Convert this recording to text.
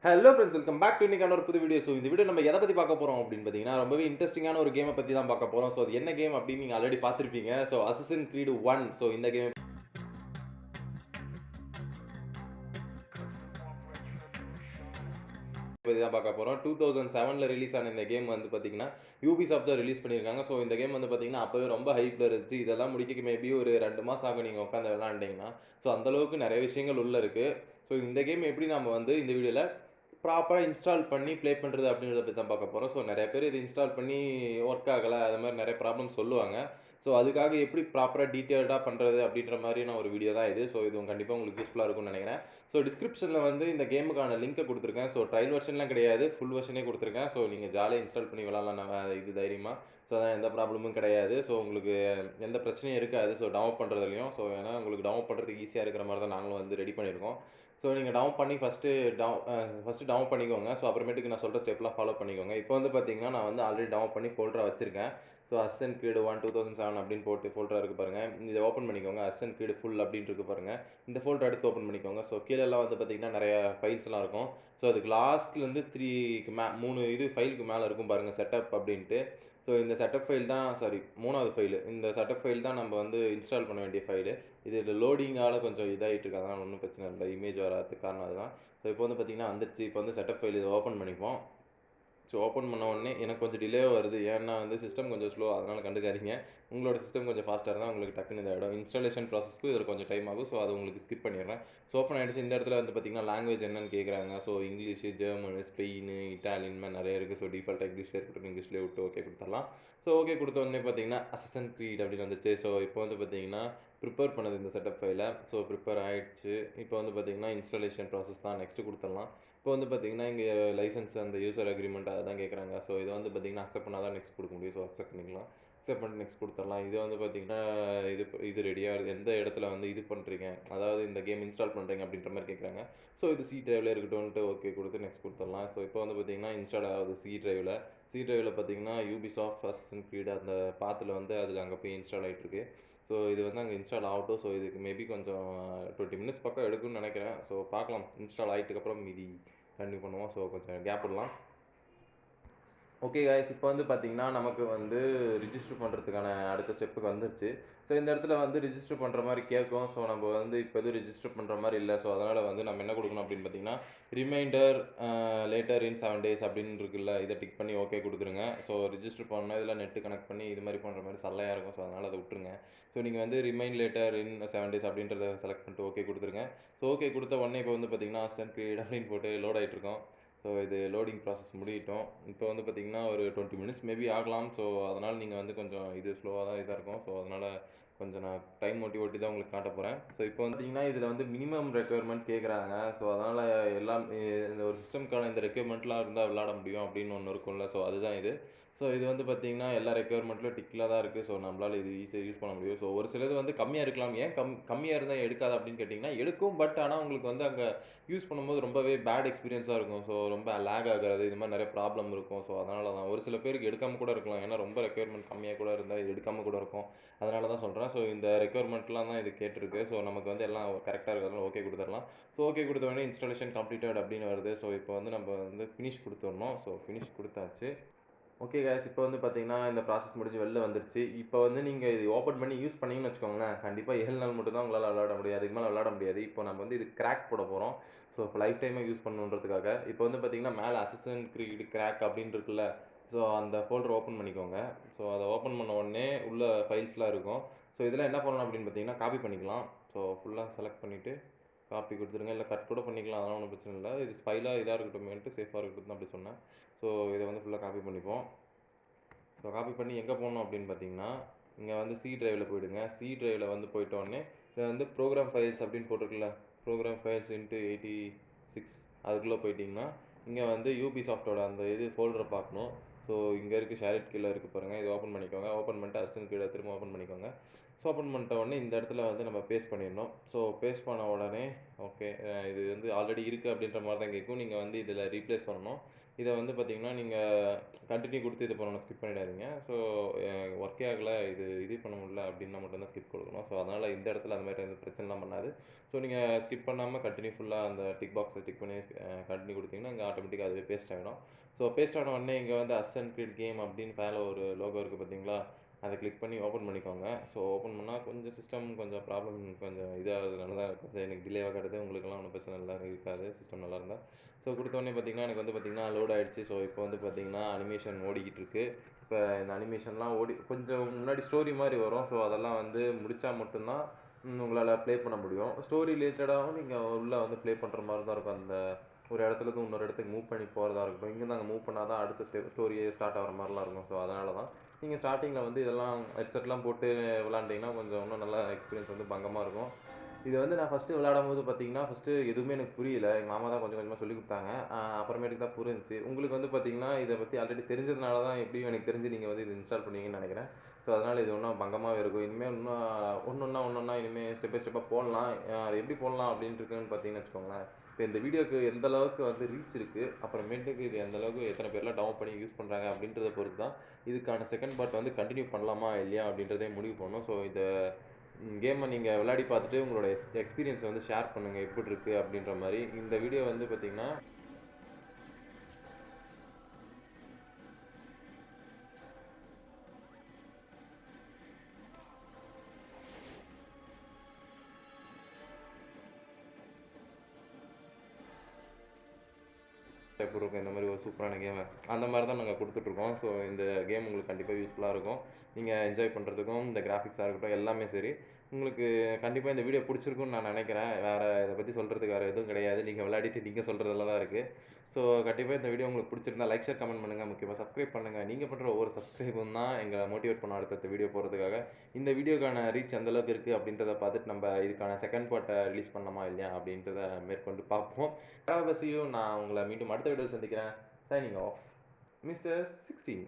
Hello friends, welcome back to இன்னைக்கான ஒரு புது வீடியோ. ஸோ இந்த வீடியோ நம்ம எதை பற்றி பார்க்க போகிறோம் அப்படின்னு பார்த்தீங்கன்னா, ரொம்பவே இன்ட்ரெஸ்டிங்கான ஒரு கேமை பற்றி தான் பார்க்க போகிறோம். ஸோ அது என்ன கேம் அப்படின்னு நீங்கள் ஆல்ரெடி பார்த்துருப்பீங்க. So Assassin's Creed 1. ஸோ இந்த கேம் பற்றி தான் பார்க்க போகிறோம். 2007ல் ரிலீஸ் ஆன இந்த கேம் வந்து பார்த்தீங்கன்னா யூபிசாஃப்ட் தான் ரிலீஸ் பண்ணியிருக்காங்க. ஸோ இந்த கேம் வந்து பார்த்தீங்கன்னா அப்போவே ரொம்ப ஹைப்பில் இருந்துச்சு. இதெல்லாம் முடிக்க மேபி ஒரு 2 மாதம் ஆகும் நீங்கள் உட்காந்து விளாண்டிங்கன்னா. ஸோ அந்தளவுக்கு நிறைய விஷயங்கள் உள்ளே இருக்குது. ஸோ இந்த கேம் எப்படி நம்ம வந்து இந்த வீடியோவில் ப்ராப்பராக இன்ஸ்டால் பண்ணி ப்ளே பண்ணுறது அப்படின்றத பற்றி தான் பார்க்க போகிறோம். ஸோ நிறைய பேர் இது இன்ஸ்டால் பண்ணி ஒர்க் ஆகலை, அது மாதிரி நிறைய ப்ராப்ளம் சொல்லுவாங்க. ஸோ அதுக்காக எப்படி ப்ராப்பராக டீட்டெயில்டாக பண்ணுறது அப்படின்ற மாதிரியான ஒரு வீடியோ தான் இது. ஸோ இது கண்டிப்பாக உங்களுக்கு யூஸ்ஃபுல்லாக இருக்கும்னு நினைக்கிறேன். ஸோ டிஸ்கிரிப்ஷனில் வந்து இந்த கேமுக்கான லிங்க்கை கொடுத்துருக்கேன். ஸோ ட்ரையல் வெர்ஷன்லாம் கிடையாது, ஃபுல் வெர்ஷனே கொடுத்துருக்கேன். ஸோ நீங்கள் ஜாலியாக இன்ஸ்டால் பண்ணி விளாட்லாம் நம்ம இது தைரியமாக. ஸோ அதான் எந்த ப்ராப்ளமும் கிடையாது. ஸோ உங்களுக்கு எந்த பிரச்சனையும் இருக்காது. ஸோ டவுன்லோட் பண்ணுறதுலையும் ஏன்னா உங்களுக்கு டவுன்லோட் பண்ணுறதுக்கு ஈஸியாக இருக்கிற மாதிரி தான் நாங்களும் வந்து ரெடி பண்ணியிருக்கோம். ஸோ நீங்கள் டவுன் பண்ணி ஃபஸ்ட்டு டவுன் பண்ணிக்கோங்க. ஸோ அப்புறமேட்டுக்கு நான் சொல்கிற ஸ்டெப்லாம் ஃபாலோ பண்ணிக்கோங்க. இப்போ வந்து பார்த்தீங்கன்னா நான் வந்து ஆல்ரெடி டவுன் பண்ணி ஃபோல்டராக வச்சுருக்கேன். ஸோ அசன் கிரீடு 1 2007 அப்படின்னு போட்டு ஃபோல்டராக இருக்குது பாருங்கள். இதை ஓப்பன் பண்ணிக்கோங்க. அசன் கிரீடு ஃபுல் அப்படின்னு இருக்குது பாருங்கள். இந்த ஃபோல்டர் எடுத்து ஓப்பன் பண்ணிக்கோங்க. ஸோ கீழெல்லாம் வந்து பார்த்தீங்கன்னா நிறைய ஃபைல்ஸ்லாம் இருக்கும். ஸோ அதுக்கு லாஸ்ட்லேருந்து 3 இது ஃபைலுக்கு மேலே இருக்கும் பாருங்கள், செட்டப் அப்படின்ட்டு. ஸோ இந்த செட்டப் ஃபைல் தான், சாரி 3வது ஃபைலு. இந்த செட்டப் ஃபைல் தான் நம்ம வந்து இன்ஸ்டால் பண்ண வேண்டிய ஃபைலு. இது லோடிங்கால் கொஞ்சம் இதாகிட்டு இருக்கு, அதனால் ஒன்றும் பிரச்சனை இல்லை. இமேஜ் வராதுக்கு காரணம் அதுதான். ஸோ இப்போ வந்து பார்த்தீங்கன்னா வந்துடுச்சு. இப்போ வந்து செட்டப் ஃபைல் இதை ஓப்பன் பண்ணிப்போம். ஸோ ஓப்பன் பண்ண உடனே எனக்கு கொஞ்சம் டிலே வருது, ஏன்னா வந்து சிஸ்டம் கொஞ்சம் ஸ்லோ, அதனால் கண்டுக்காதீங்க. உங்களோட சிஸ்டம் கொஞ்சம் ஃபாஸ்ட்டாக இருந்தால் உங்களுக்கு டக்குன்னு இதாகிடும். இன்ஸ்டாலேஷன் ப்ராசஸ்க்கு இதில் கொஞ்சம் டைம் ஆகும். ஸோ அதை உங்களுக்கு ஸ்கிப் பண்ணிடுறேன். ஸோ ஓப்பன் ஆகிடுச்சு. இந்த இடத்துல வந்து பார்த்தீங்கன்னா லாங்குவேஜ் என்னன்னு கேட்குறாங்க. ஸோ இங்கிலீஷு, ஜெர்மனு, ஸ்பெயின், இட்டாலியன் மாதிரி நிறைய இருக்குது. ஸோ டிஃபால்ட்டாக இங்கிலீஷில் இருக்கட்டும், இங்கிலீஷ்லேயே விட்டு ஓகே கொடுத்துடலாம். ஸோ ஓகே கொடுத்த உடனே பார்த்தீங்கன்னா அசசன் கிரீட் அப்படின்னு வந்துச்சு. ஸோ இப்போ வந்து பார்த்தீங்கன்னா ப்ரிப்பேர் பண்ணது இந்த செட்டப் ஃபைலை. ஸோ ப்ரிப்பேர் ஆகிடுச்சு. இப்போ வந்து பார்த்தீங்கன்னா இன்ஸ்டாலேஷன் ப்ராசஸ் தான், நெக்ஸ்ட்டு கொடுத்துடலாம். இப்போ வந்து பார்த்தீங்கன்னா இங்கே லைசன்ஸ் அந்த யூசர் அக்ரிமெண்ட் அதை தான் கேட்குறாங்க. ஸோ இதை வந்து பார்த்தீங்கன்னா அக்செப்ட் பண்ணால் தான் நெக்ஸ்ட் கொடுக்க முடியும். ஸோ அக்செப்ட் பண்ணிக்கலாம். அக்செப்ட் பண்ணி நெக்ஸ்ட் கொடுத்துடலாம். இது வந்து பார்த்தீங்கன்னா இது ரெடியாக எந்த இடத்துல வந்து இது பண்ணுறீங்க, அதாவது இந்த கேம் இன்ஸ்டால் பண்ணுறீங்க அப்படின்ற மாதிரி கேட்குறாங்க. ஸோ இது சி ட்ரைவில் இருக்கட்டும்ன்ட்டு ஓகே கொடுத்து நெக்ஸ்ட் கொடுத்துடலாம். ஸோ இப்போ வந்து பார்த்தீங்கன்னா இன்ஸ்டால் ஆகுது சி ட்ரைவில் பார்த்தீங்கன்னா யூபிசாஃப்ட் அசசின் கிரீட் அந்த பாத்தில் வந்து அதில் அங்கே போய் இன்ஸ்டால் ஆகிட்டு இருக்கு. ஸோ இது வந்து அங்கே இன்ஸ்டால் ஆகட்டும். ஸோ இதுக்கு மேபி கொஞ்சம் 20 மினிட்ஸ் பக்கம் எடுக்கும்னு நினைக்கிறேன். ஸோ பார்க்கலாம், இன்ஸ்டால் ஆகிட்டுக்கப்புறம் மீதி கண்டினியூ பண்ணுவோம். ஸோ கொஞ்சம் கேப் விடலாம். ஓகே காய்ஸ், இப்போ வந்து பார்த்தீங்கன்னா நமக்கு வந்து ரிஜிஸ்டர் பண்ணுறதுக்கான அடுத்த ஸ்டெப்புக்கு வந்துருச்சு. ஸோ இந்த இடத்துல வந்து ரிஜிஸ்டர் பண்ணுற மாதிரி கேட்கும். ஸோ நம்ம வந்து இப்போ எதுவும் ரிஜிஸ்டர் பண்ணுற மாதிரி இல்லை. ஸோ அதனால் வந்து நம்ம என்ன கொடுக்கணும் அப்படின்னு பார்த்தீங்கன்னா ரிமைண்டர் லேட்டர் இன் 7 days அப்படின்னு இருக்குல்ல, இதை டிக் பண்ணி ஓகே கொடுத்துருங்க. ஸோ ரிஜிஸ்டர் பண்ணால் இதில் நெட்டு கனெக்ட் பண்ணி இது மாதிரி பண்ணுற மாதிரி சல்லையாக இருக்கும். ஸோ அதனால் அதை விட்டுருங்க. ஸோ நீங்கள் வந்து ரிமைண்ட் லேட்டர் இன் 7 days அப்படின்றத செலக்ட் பண்ணிட்டு ஓகே கொடுத்துருங்க. ஸோ ஓகே கொடுத்த உடனே இப்போ வந்து பார்த்தீங்கன்னா அசன் கிரீட் அப்படின்னு போட்டு லோட் ஆகிட்டு இருக்கோம். ஸோ இது லோடிங் ப்ராசஸ் முடியட்டும். இப்போ வந்து பார்த்திங்கன்னா ஒரு 20 மினிட்ஸ் மேபி ஆகலாம். ஸோ அதனால் நீங்கள் வந்து கொஞ்சம் இது ஸ்லோவாக தான் இதாக இருக்கும். ஸோ அதனால் கொஞ்சம் நான் டைம் ஓட்டி தான் உங்களுக்கு காட்ட போகிறேன். ஸோ இப்போ பார்த்தீங்கன்னா இதில் வந்து மினிமம் ரெக்குயர்மெண்ட் கேட்குறாங்க. ஸோ அதனால் எல்லாம் இந்த ஒரு சிஸ்டம்க்கான இந்த ரெக்குயர்மெண்ட்லாம் இருந்தால் விளாட முடியும் அப்படின்னு ஒன்று இருக்கும்ல. ஸோ அதுதான் இது. ஸோ இது வந்து பார்த்திங்கன்னா எல்லா ரெக்குயர்மெண்ட்லையும் டிக்கில் தான் இருக்குது. ஸோ நம்மளால் இது ஈஸியாக யூஸ் பண்ண முடியும். ஸோ ஒரு சிலது வந்து கம்மியாக இருக்கலாம். ஏன் கம்மியாக இருந்தால் எடுக்காது அப்படின்னு கேட்டிங்கன்னா எடுக்கும். பட் ஆனால் உங்களுக்கு வந்து அங்கே யூஸ் பண்ணும்போது ரொம்பவே பேட் எக்ஸ்பீரியன்ஸாக இருக்கும். ஸோ ரொம்ப லேக் ஆகிறது, இது மாதிரி நிறைய ப்ராப்ளம் இருக்கும். ஸோ அதனால தான் ஒரு சில பேருக்கு எடுக்காமல் கூட இருக்கலாம். ஏன்னா ரொம்ப ரெக்குயர்மெண்ட் கம்மியாக கூட இருந்தால் எடுக்காமல் கூட இருக்கும். அதனால தான் சொல்கிறேன். ஸோ இந்த ரெக்குயர்மெண்ட்லாம் தான் இது கேட்டிருக்கு. ஸோ நமக்கு வந்து எல்லாம் கரெக்டாக இருக்கிறதுனால ஓகே கொடுத்துடலாம். ஸோ ஓகே கொடுத்த உடனே இன்ஸ்டாலேஷன் கம்ப்ளீட்டட் அப்படின்னு வருது. ஸோ இப்போ வந்து நம்ம வந்து ஃபினிஷ் கொடுத்துடணும். ஸோ ஃபினிஷ் கொடுத்தாச்சு. ஓகே காய்ஸ், இப்போ வந்து பார்த்தீங்கன்னா இந்த ப்ராசஸ் முடிஞ்சு வெளில வந்துருச்சு. இப்போ வந்து நீங்கள் இது ஓப்பன் பண்ணி யூஸ் பண்ணிங்கன்னு வச்சுக்கோங்களேன், கண்டிப்பாக 7 நாள் மட்டும் தான் உங்களால் விளாட முடியாது. அதுக்கு மேலே விளாட முடியாது. இப்போ நம்ம வந்து இது கிராக் போட போகிறோம். ஸோ இப்போ லைஃப் டைமாக யூஸ் பண்ணணுன்றதுக்காக இப்போ வந்து பார்த்தீங்கன்னா மேலே அசசன் கிரீட் கிராக் அப்படின்னு இருக்குல்ல. ஸோ அந்த ஃபோல்டர் ஓப்பன் பண்ணிக்கோங்க. ஸோ அதை ஓப்பன் பண்ண உடனே உள்ள ஃபைல்ஸ்லாம் இருக்கும். ஸோ இதெல்லாம் என்ன பண்ணணும் அப்படின்னு பார்த்தீங்கன்னா காப்பி பண்ணிக்கலாம். ஸோ ஃபுல்லாக செலக்ட் பண்ணிவிட்டு காப்பி கொடுத்துருங்க. இல்லை கட் கூட பண்ணிக்கலாம், அதெல்லாம் ஒன்றும் பிரச்சனை இல்லை. இது ஃபைலாக இதாக இருக்கட்டும், சேஃபாக இருக்கட்டும் அப்படி சொன்னேன். ஸோ இதை வந்து ஃபுல்லாக காப்பி பண்ணிப்போம். ஸோ காப்பி பண்ணி எங்கே போகணும் அப்படின்னு பார்த்தீங்கன்னா இங்கே வந்து சி ட்ரைவில் போய்டுங்க. சி ட்ரைவில் வந்து போயிட்டோடனே இதில் வந்து ப்ரோக்ராம் ஃபைல்ஸ் அப்படின்னு போட்டிருக்குல்ல, ப்ரோக்ராம் ஃபைல்ஸ் இன்ட்டு 86 அதுக்குள்ளே போயிட்டிங்கன்னா இங்கே வந்து யூபிசாஃப்டோட அந்த இது ஃபோல்டரை பார்க்கணும். ஸோ இங்கே இருக்குது ஷேரிட் கீழே இருக்குது பாருங்கள். இது ஓப்பன் பண்ணிக்கோங்க. ஓப்பன் பண்ணிட்டு அசன் கீழே திரும்ப ஓப்பன் பண்ணிக்கோங்க. ஸோ ஓப்பன் பண்ணிட்ட உடனே இந்த இடத்துல வந்து நம்ம பேஸ்ட் பண்ணிடணும். ஸோ பேஸ்ட் பண்ண உடனே ஓகே இது வந்து ஆல்ரெடி இருக்குது அப்படின்ற மாதிரி தான் கேட்கும். நீங்கள் வந்து இதில் ரீப்ளேஸ் பண்ணணும். இதை வந்து பார்த்தீங்கன்னா நீங்கள் கண்டினியூ கொடுத்து இது பண்ணணும், ஸ்கிப் பண்ணிடாதீங்க. ஸோ ஒர்க்கே ஆகலை, இது பண்ண முடியல அப்படின்னா மட்டும்தான் ஸ்கிப் கொடுக்கணும். ஸோ அதனால் இந்த இடத்துல அந்த மாதிரி எந்த பிரச்சனைலாம் பண்ணாது. ஸோ நீங்கள் ஸ்கிப் பண்ணாமல் கண்டினியூ ஃபுல்லாக அந்த டிக் பாக்ஸை டிக் பண்ணி கண்டினியூ கொடுத்தீங்கன்னா இங்கே ஆட்டோமேட்டிக்காக அதுவே பேஸ்ட் ஆகிடும். ஸோ பேஸ்ட் ஆன உடனே இங்கே வந்து அசன் கிரிட் கேம் அப்படின்னு மேலே ஒரு லோகோ இருக்குது பார்த்தீங்களா, அதை கிளிக் பண்ணி ஓப்பன் பண்ணிக்கோங்க. ஸோ ஓப்பன் பண்ணால் கொஞ்சம் சிஸ்டம் கொஞ்சம் ப்ராப்ளம் கொஞ்சம் இதாகிறதுனால தான் கொஞ்சம் எனக்கு டிலே ஆகிறது. உங்களுக்குலாம் ஒன்றும் பிரச்சனை நல்லா இருக்காது, சிஸ்டம் நல்லா இருந்தால். ஸோ கொடுத்தோடனே பார்த்தீங்கன்னா எனக்கு வந்து பார்த்தீங்கன்னா லோட் ஆகிடுச்சு. ஸோ இப்போ வந்து பார்த்தீங்கன்னா அனிமேஷன் ஓடிக்கிட்டு இருக்குது. இப்போ இந்த அனிமேஷன்லாம் கொஞ்சம் முன்னாடி ஸ்டோரி மாதிரி வரும். ஸோ அதெல்லாம் வந்து முடித்தா மட்டும்தான் உங்களால் ப்ளே பண்ண முடியும். ஸ்டோரி ரிலேட்டடாகவும் நீங்கள் உள்ளே வந்து ப்ளே பண்ணுற மாதிரி தான் இருக்கும். அந்த ஒரு இடத்துலேருந்து இன்னொரு இடத்துக்கு மூவ் பண்ணி போகிறதா இருக்கட்டும், இங்கேருந்து அங்கே மூவ் பண்ணால் தான் அடுத்த ஸ்டோரியே ஸ்டார்ட் ஆகிற மாதிரிலாம் இருக்கும். ஸோ அதனால தான் நீங்கள் ஸ்டார்டிங்கில் வந்து இதெல்லாம் ஹெட்செட்லாம் போட்டு விளாண்டிங்கன்னா கொஞ்சம் இன்னும் நல்லா எக்ஸ்பீரியன்ஸ் வந்து பங்கமாக இருக்கும். இது வந்து நான் ஃபஸ்ட்டு விளையாடும்போது பார்த்தீங்கன்னா, ஃபஸ்ட்டு எதுவுமே எனக்கு புரியல. எங்கள் மாமா தான் கொஞ்சம் கொஞ்சமாக சொல்லிக் கொடுத்தாங்க. அப்புறமேட்டுக்கு தான் புரிஞ்சுச்சு. உங்களுக்கு வந்து பார்த்தீங்கன்னா, இதை பற்றி ஆல்ரெடி தெரிஞ்சதுனால தான் எப்படியும் எனக்கு தெரிஞ்சு நீங்கள் வந்து இதை இன்ஸ்டால் பண்ணுவீங்கன்னு நினைக்கிறேன். ஸோ அதனால் இது இன்னும் பங்கமாகவே இருக்கும். இனிமேல் இன்னும் ஒன்னொன்னா இனிமேல் ஸ்டெப் பை ஸ்டெப்பாக போடலாம். அது எப்படி போடலாம் அப்படின்ட்டு இருக்குன்னு பார்த்தீங்கன்னு வச்சுக்கோங்களேன். இப்போ இந்த வீடியோக்கு எந்த அளவுக்கு வந்து ரீச் இருக்குது, அப்புறமேட்டுக்கு இது எந்த அளவுக்கு எத்தனை பேர்லாம் டவுன்லோட் பண்ணி யூஸ் பண்ணுறாங்க அப்படின்றத பொறுத்து தான் இதுக்கான செகண்ட் பார்ட் வந்து கண்டினியூ பண்ணலாமா இல்லையா அப்படின்றதே முடிவு பண்ணணும். ஸோ இந்த கேமை நீங்கள் விளையாடி பார்த்துட்டு உங்களோட எக்ஸ்பீரியன்ஸை வந்து ஷேர் பண்ணுங்கள், எப்படி இருக்குது அப்படின்ற மாதிரி. இந்த வீடியோ வந்து பார்த்தீங்கன்னா எப்படி இருக்கும் இந்த மாதிரி ஒரு சூப்பரான கேமு அந்த மாதிரி தான் நாங்கள் கொடுத்துட்ருக்கோம். ஸோ இந்த கேம் உங்களுக்கு கண்டிப்பாக யூஸ்ஃபுல்லாக இருக்கும். நீங்கள் என்ஜாய் பண்ணுறதுக்கும் இந்த கிராஃபிக்ஸாக இருக்கட்டும் எல்லாமே சரி, உங்களுக்கு கண்டிப்பாக இந்த வீடியோ பிடிச்சிருக்குன்னு நான் நினைக்கிறேன். வேறு இதை பற்றி சொல்கிறதுக்கு வேறு எதுவும் கிடையாது. நீங்கள் விளையாடிட்டு நீங்கள் சொல்கிறதுல தான் இருக்குது. ஸோ கண்டிப்பாக இந்த வீடியோ உங்களுக்கு பிடிச்சிருந்தா லைக், ஷேர், கமெண்ட் பண்ணுங்கள். முக்கியமாக சப்ஸ்கிரைப் பண்ணுங்கள். நீங்கள் பண்ணுற ஒவ்வொரு சப்ஸ்கிரைபும் தான் எங்களை மோட்டிவேட் பண்ண அடுத்த வீடியோ போகிறதுக்காக. இந்த வீடியோக்கான ரீச் எந்த அளவுக்கு இருக்குது அப்படின்றத பார்த்துட்டு நம்ம இதுக்கான செகண்ட் பார்ட்டை ரிலீஸ் பண்ணலாமா இல்லையா அப்படின்றத மேற்கொண்டு பார்ப்போம். நான் உங்களை மீண்டும் அடுத்த வீடியோவில் சந்திக்கிறேன். Signing off mister 16.